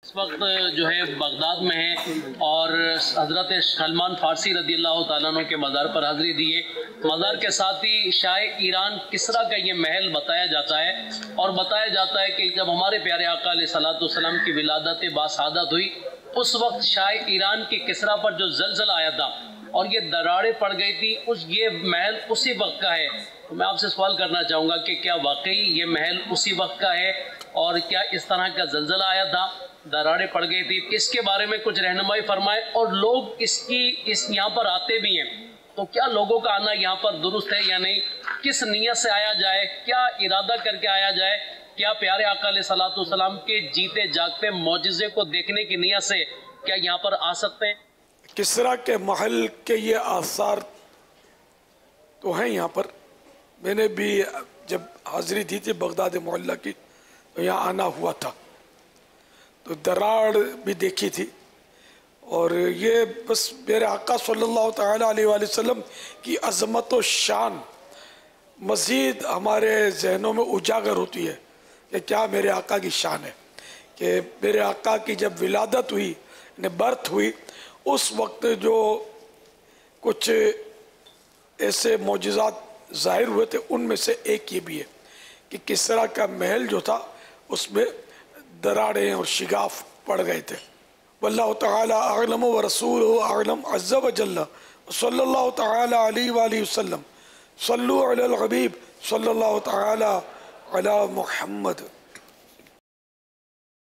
इस वक्त जो है बगदाद में है और हज़रत सलमान फारसी रज़ियल्लाहु ताला अन्हु के मज़ार पर हाज़िरी दी है। मज़ार के साथ ही शाह ईरान किसरा का ये महल बताया जाता है और बताया जाता है कि जब हमारे प्यारे आका अलैहिस्सलातु वस्सलाम की विलादत बासआदत हुई उस वक्त शाह ईरान की किसरा पर जो ज़लज़ला आया था और ये दरारें पड़ गई थी, ये महल उसी वक्त का है। तो मैं आपसे सवाल करना चाहूँगा कि क्या वाकई ये महल उसी वक्त का है और क्या इस तरह का ज़लज़ला आया था, दरारें पड़ गई थी? इसके बारे में कुछ रहनुमाई फरमाए। और लोग इस यहाँ पर आते भी हैं, तो क्या लोगों का आना यहाँ पर दुरुस्त है या नहीं? किस नीयत से आया जाए, क्या इरादा करके आया जाए? क्या प्यारे आका अलैहिस्सलातु वस्सलाम के जीते जागते मौजिज़े को देखने की नीयत से क्या यहाँ पर आ सकते हैं? किसरा के महल के ये आसार तो हैं यहाँ पर। मैंने भी जब हाज़िरी दी थी बगदाद मोहल्ला की तो यहाँ आना हुआ था, तो दरार भी देखी थी। और ये बस मेरे आका सल्लल्लाहु तआला अलैहि वसल्लम की अज़मत व शान मज़ीद हमारे जहनों में उजागर होती है कि क्या मेरे आका की शान है कि मेरे आका की जब विलादत हुई, बर्थ हुई, उस वक्त जो कुछ ऐसे मौजिज़ात ज़ाहिर हुए थे, उनमें से एक ये भी है कि किसरा का महल जो था उसमें दरारें और शिगाफ पड़ गए थे। वल्लाहु तआला अअलम व रसूलुहु अअलम अज़्ज़ा व जल्ला। सल्लल्लाहु तआला अलैहि व सल्लम। सल्लु अलल हबीब सल्लल्लाहु तआला अला मुहम्मद।